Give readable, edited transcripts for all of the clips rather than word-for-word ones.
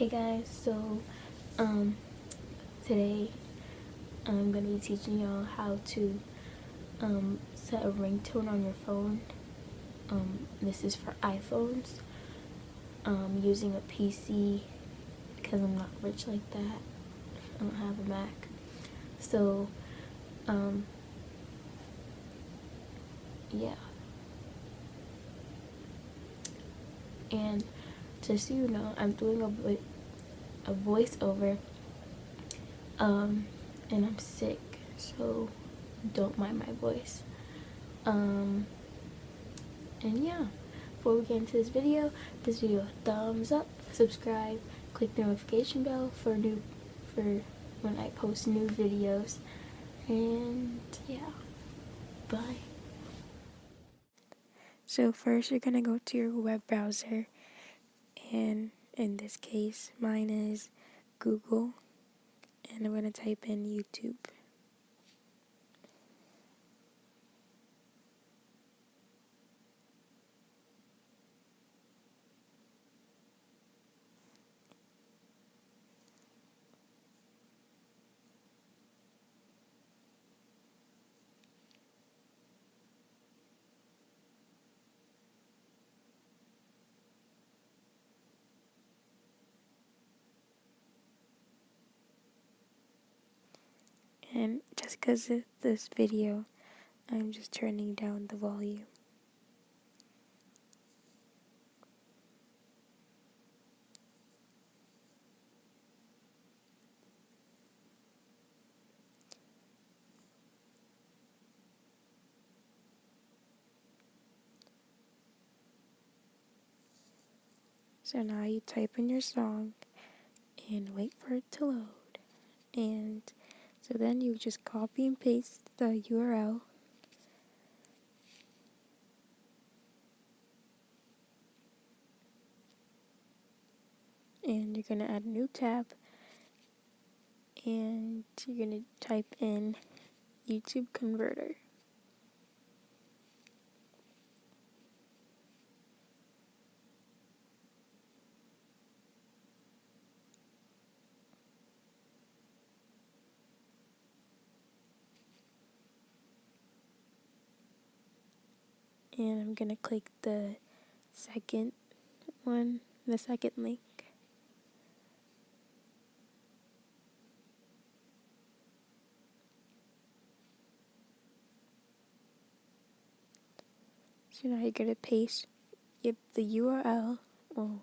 Hey guys, um today I'm gonna be teaching y'all how to set a ringtone on your phone. This is for iPhones. Using a PC because I'm not rich like that. I don't have a Mac. So yeah. And just so you know, I'm doing a voiceover. And I'm sick, so don't mind my voice. And yeah, before we get into this video, thumbs up, subscribe, click the notification bell for when I post new videos. And yeah, bye. So first you're gonna go to your web browser, and in this case mine is Google, and I'm gonna type in YouTube. And just because of this video, I'm just turning down the volume. So now you type in your song and wait for it to load. And so then you just copy and paste the URL. And you're going to add a new tab. And you're going to type in YouTube Converter. And I'm going to click the second link. So now you're going to paste the URL, well,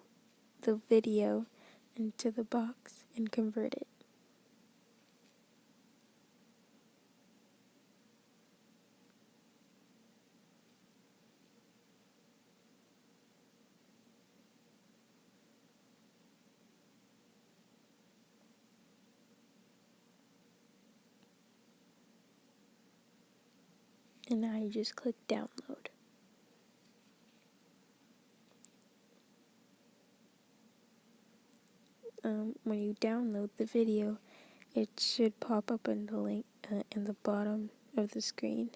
the video, into the box and convert it. And now you just click download. When you download the video, it should pop up in the link in the bottom of the screen,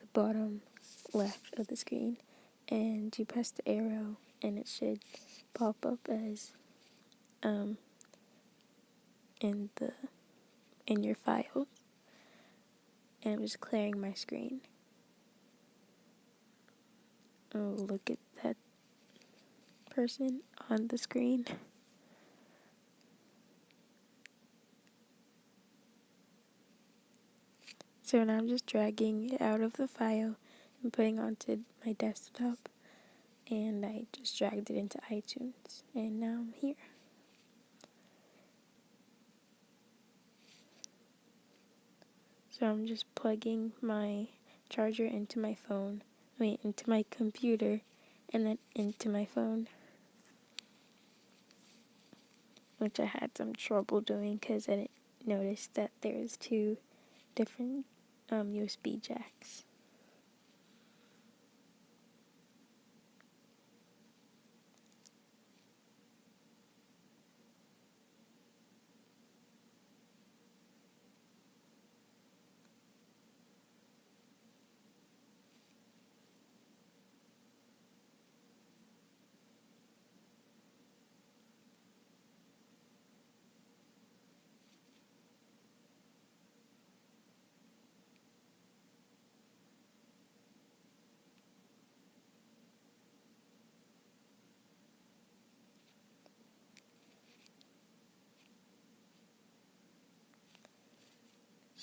the bottom left of the screen, and you press the arrow, and it should pop up as in your files. And I'm just clearing my screen. Oh, look at that person on the screen. So now I'm just dragging it out of the file and putting it onto my desktop, and I just dragged it into iTunes, and now I'm here. So I'm just plugging my charger into my into my computer, and then into my phone, which I had some trouble doing because I didn't notice that there's two different USB jacks.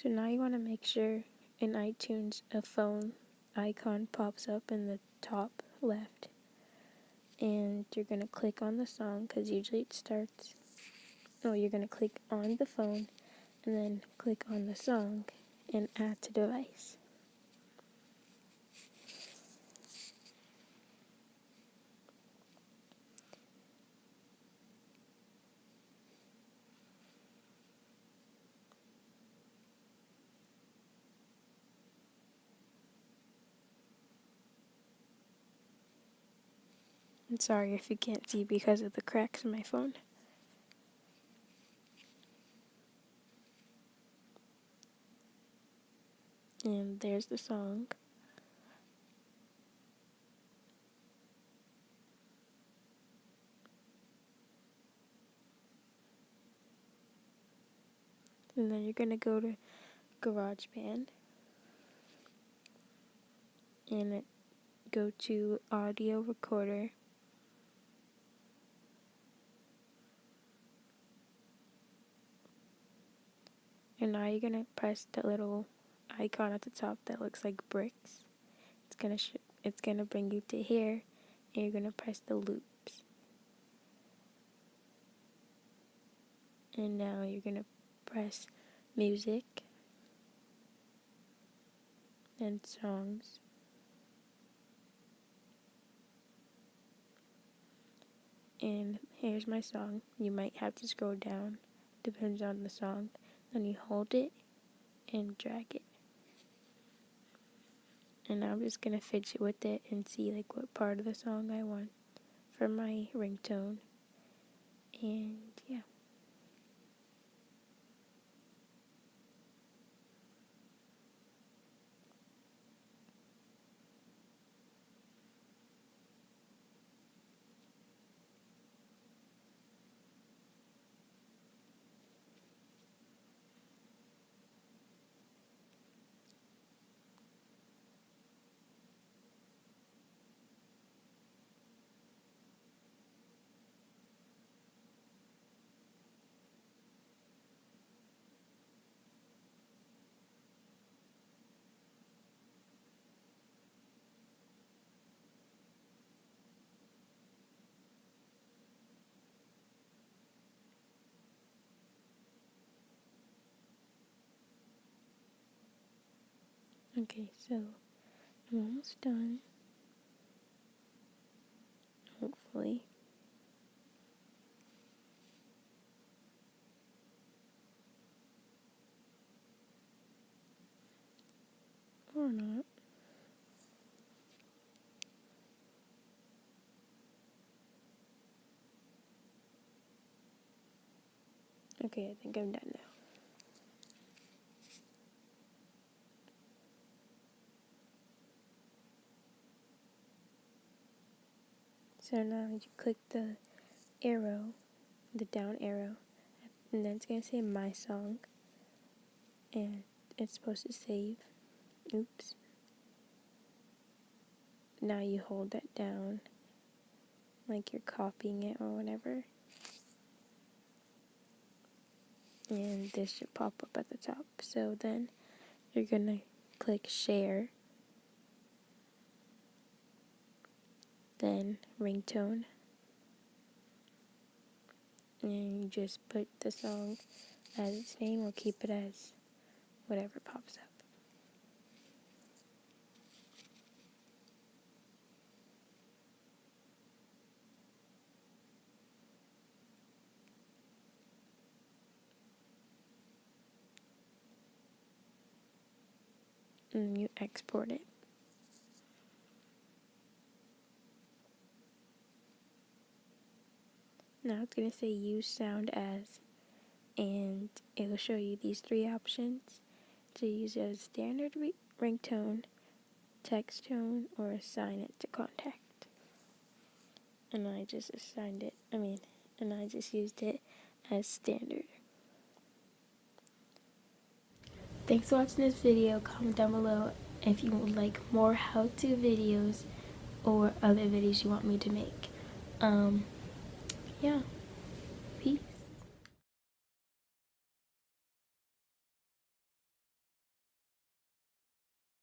So now you want to make sure in iTunes a phone icon pops up in the top left, and you're going to click on the song because usually it starts. No, you're going to click on the phone and then click on the song and add to device. I'm sorry if you can't see because of the cracks in my phone. And there's the song. And then you're going to go to GarageBand and go to Audio Recorder. And now you're going to press the little icon at the top that looks like bricks. It's gonna bring you to here, and you're gonna press the loops. And now you're gonna press music and songs. And here's my song. You might have to scroll down, depends on the song. Then you hold it and drag it. And now I'm just gonna fidget with it and see like what part of the song I want for my ringtone. And yeah. Okay, so I'm almost done. Hopefully. Or not. Okay, I think I'm done now. So now you click the arrow, the down arrow, and then it's going to say my song, and it's supposed to save. Oops. Now you hold that down like you're copying it or whatever, and this should pop up at the top. So then you're going to click share, then ringtone, and you just put the song as its name or keep it as whatever pops up. And you export it. Now it's going to say use sound as, and it will show you these three options to use it as standard ringtone, text tone, or assign it to contact. And I just used it as standard. Thanks for watching this video. Comment down below if you would like more how-to videos or other videos you want me to make. Yeah.